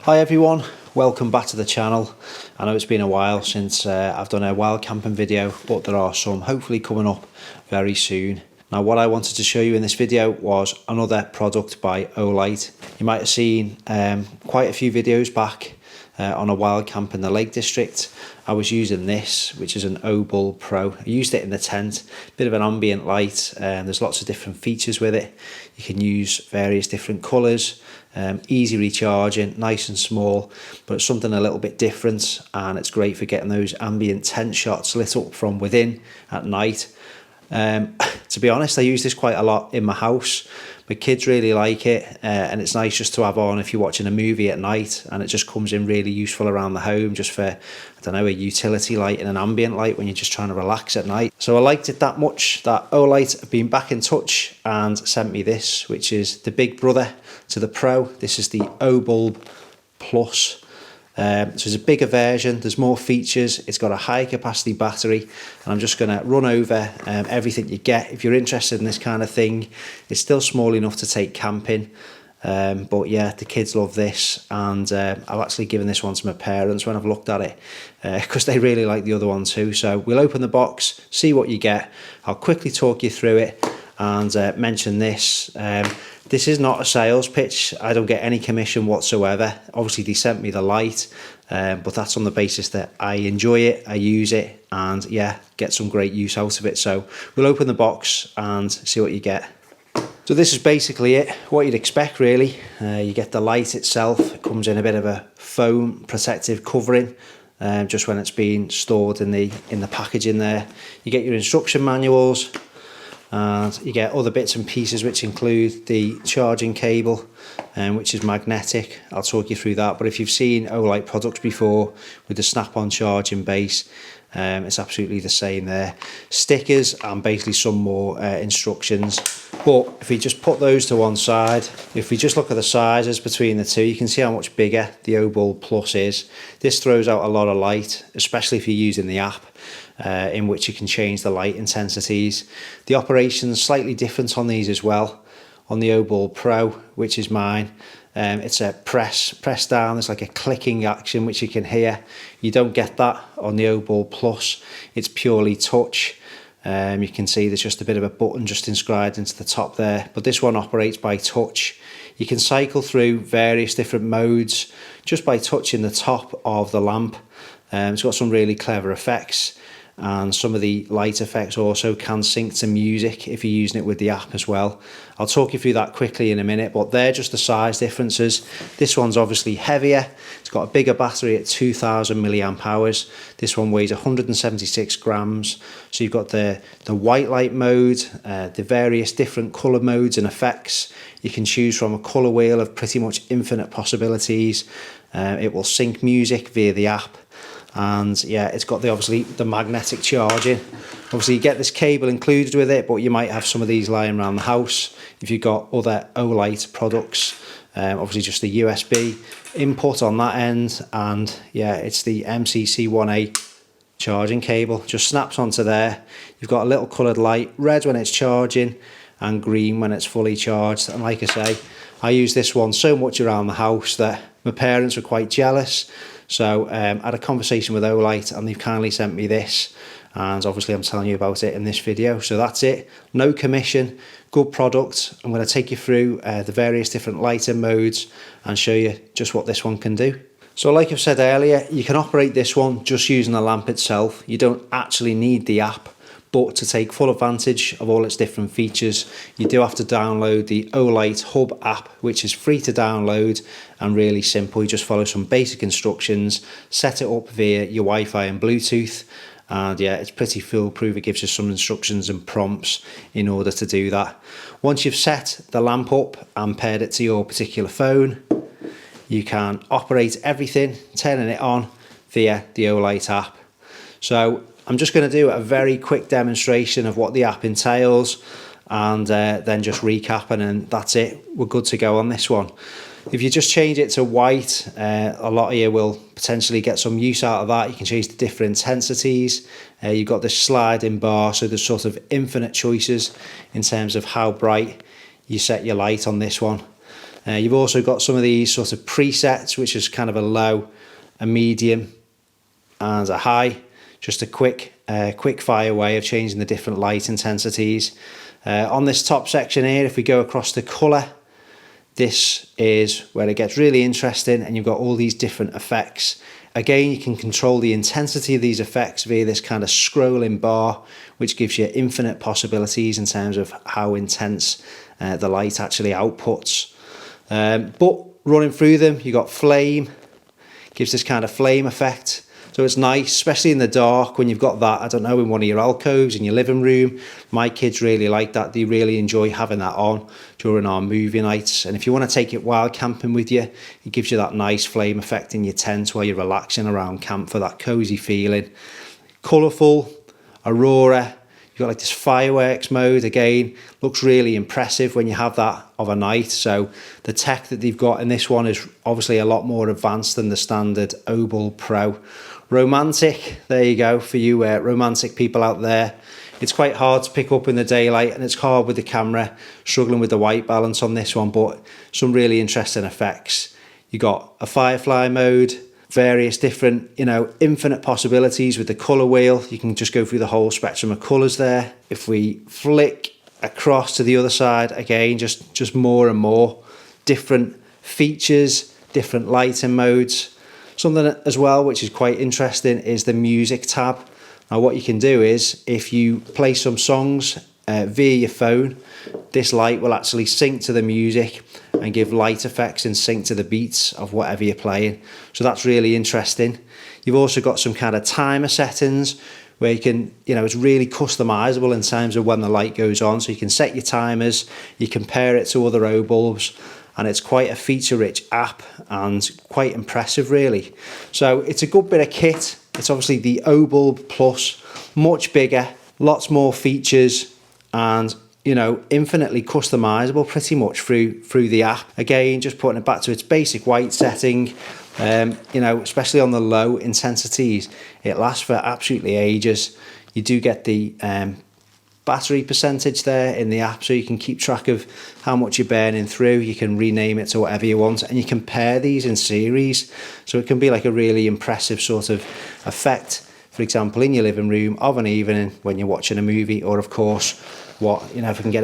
Hi everyone, welcome back to the channel. I know it's been a while since I've done a wild camping video, but there are some hopefully coming up very soon. Now what I wanted to show you in this video was another product by Olight. You might have seen quite a few videos back on a wild camp in the Lake District. I was using this, which is an Obulb PRO. I used it in the tent, bit of an ambient light, and there's lots of different features with it. You can use various different colours, easy recharging, nice and small, but it's something a little bit different, and it's great for getting those ambient tent shots lit up from within at night. To be honest, I use this quite a lot in my house. My kids really like it, and it's nice just to have on if you're watching a movie at night, and it just comes in really useful around the home just for, I don't know, a utility light and an ambient light when you're just trying to relax at night. So I liked it that much that Olight have been back in touch and sent me this, which is the big brother to the Pro. This is the Obulb Plus. So it's a bigger version, there's more features, it's got a high capacity battery, and I'm just going to run over everything you get. If you're interested in this kind of thing, it's still small enough to take camping, but yeah, the kids love this, and I've actually given this one to my parents when I've looked at it, because they really like the other one too. So we'll open the box, see what you get, I'll quickly talk you through it, and mention this. This is not a sales pitch. I don't get any commission whatsoever. Obviously they sent me the light, but that's on the basis that I enjoy it, I use it, and yeah, get some great use out of it. So we'll open the box and see what you get. So this is basically it, what you'd expect really. You get the light itself, it comes in a bit of a foam protective covering, just when it's being stored in the packaging there. You get your instruction manuals, and you get other bits and pieces which include the charging cable, which is magnetic. I'll talk you through that, but if you've seen Olight products before with the snap-on charging base, it's absolutely the same there. Stickers and basically some more instructions. But if we just put those to one side, if we just look at the sizes between the two, you can see how much bigger the Obulb Plus is. This throws out a lot of light, especially if you're using the app, in which you can change the light intensities. The operation's slightly different on these as well. On the Obulb Pro, which is mine, it's a press down. There's like a clicking action which you can hear. You don't get that on the Obulb Plus. It's purely touch. You can see there's just a bit of a button just inscribed into the top there, but this one operates by touch. You can cycle through various different modes just by touching the top of the lamp. It's got some really clever effects, and some of the light effects also can sync to music if you're using it with the app as well. I'll talk you through that quickly in a minute, but they're just the size differences. This one's obviously heavier, it's got a bigger battery at 2000 milliamp hours. This one weighs 176 grams. So you've got the white light mode, the various different colour modes and effects. You can choose from a colour wheel of pretty much infinite possibilities. It will sync music via the app. And yeah, it's got obviously the magnetic charging. Obviously you get this cable included with it, but you might have some of these lying around the house if you've got other Olight products. Obviously just the USB input on that end, and yeah, it's the MCC1A charging cable, just snaps onto there. You've got a little coloured light, red when it's charging and green when it's fully charged. And like I say, I use this one so much around the house that my parents were quite jealous. So I had a conversation with Olight, and they've kindly sent me this, and obviously I'm telling you about it in this video. So that's it, no commission, good product. I'm going to take you through the various different lighting modes and show you just what this one can do. So like I've said earlier, you can operate this one just using the lamp itself. You don't actually need the app, but to take full advantage of all its different features, you do have to download the Olight Hub app, which is free to download and really simple. You just follow some basic instructions, set it up via your Wi-Fi and Bluetooth, and yeah, it's pretty foolproof. It gives you some instructions and prompts in order to do that. Once you've set the lamp up and paired it to your particular phone, you can operate everything, turning it on via the Olight app. So I'm just going to do a very quick demonstration of what the app entails, and then just recap, and then that's it. We're good to go on this one. If you just change it to white, a lot of you will potentially get some use out of that. You can change the different intensities. You've got this sliding bar, so there's sort of infinite choices in terms of how bright you set your light on this one. You've also got some of these sort of presets, which is kind of a low, a medium and a high. Just a quick fire way of changing the different light intensities. On this top section here, if we go across the colour, this is where it gets really interesting, and you've got all these different effects. Again, you can control the intensity of these effects via this kind of scrolling bar, which gives you infinite possibilities in terms of how intense the light actually outputs. But running through them, you've got flame, gives this kind of flame effect. So it's nice, especially in the dark when you've got that, I don't know, in one of your alcoves in your living room. My kids really like that. They really enjoy having that on during our movie nights. And if you want to take it wild camping with you, it gives you that nice flame effect in your tent while you're relaxing around camp for that cozy feeling. Colourful, aurora. You've got like this fireworks mode. Again, looks really impressive when you have that of a night. So the tech that they've got in this one is obviously a lot more advanced than the standard Obulb Pro. Romantic, there you go, for you romantic people out there. It's quite hard to pick up in the daylight, and it's hard with the camera, struggling with the white balance on this one, but some really interesting effects. You got a firefly mode, various different, infinite possibilities with the colour wheel. You can just go through the whole spectrum of colours there. If we flick across to the other side, again, just more and more different features, different lighting modes. Something as well which is quite interesting is the music tab. Now what you can do is, if you play some songs via your phone, this light will actually sync to the music and give light effects in sync to the beats of whatever you're playing. So that's really interesting. You've also got some kind of timer settings where you can, it's really customizable in terms of when the light goes on. So you can set your timers, you compare it to other Obulbs, and it's quite a feature-rich app and quite impressive, really. So it's a good bit of kit. It's obviously the Obulb Plus, much bigger, lots more features, and infinitely customizable pretty much through the app. Again, just putting it back to its basic white setting, especially on the low intensities, it lasts for absolutely ages. You do get the battery percentage there in the app, so you can keep track of how much you're burning through. You can rename it to whatever you want, and you can pair these in series, so it can be like a really impressive sort of effect, for example, in your living room of an evening when you're watching a movie, or of course, if I can get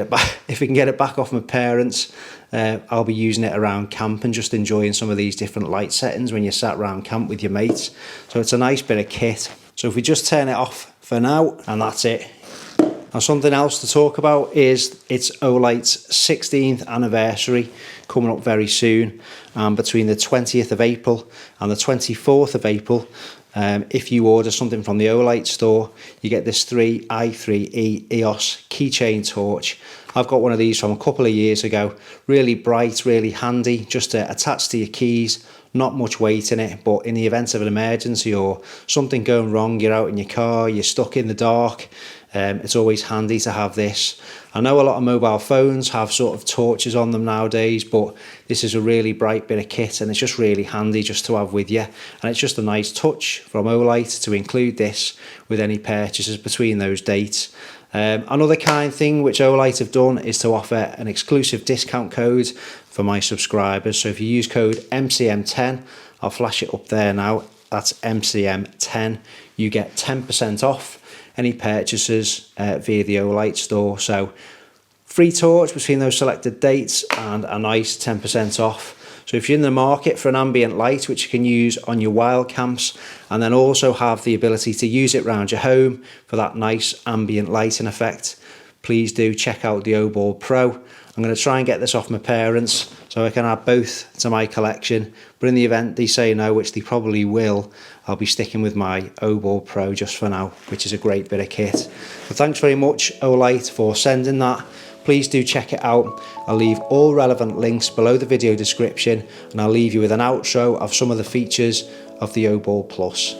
it back off my parents, I'll be using it around camp and just enjoying some of these different light settings when you're sat around camp with your mates. So it's a nice bit of kit. So if we just turn it off for now, and that's it. Now, something else to talk about is it's Olight's 16th anniversary coming up very soon. Between the 20th of April and the 24th of April, if you order something from the Olight store, you get this i3E EOS keychain torch. I've got one of these from a couple of years ago. Really bright, really handy, just to attach to your keys. Not much weight in it, but in the event of an emergency or something going wrong, you're out in your car, you're stuck in the dark, it's always handy to have this. I know a lot of mobile phones have sort of torches on them nowadays, but this is a really bright bit of kit, and it's just really handy just to have with you. And it's just a nice touch from Olight to include this with any purchases between those dates. Another kind thing which Olight have done is to offer an exclusive discount code for my subscribers. So if you use code MCM10, I'll flash it up there now, that's MCM10, you get 10% off any purchases via the Olight store. So free torch between those selected dates and a nice 10% off. So if you're in the market for an ambient light which you can use on your wild camps, and then also have the ability to use it around your home for that nice ambient lighting effect, please do check out the Obulb Pro. I'm going to try and get this off my parents so I can add both to my collection, but in the event they say no, which they probably will, I'll be sticking with my Obulb Pro just for now, which is a great bit of kit. But thanks very much, Olight, for sending that. Please do check it out. I'll leave all relevant links below the video description, and I'll leave you with an outro of some of the features of the Obulb Plus.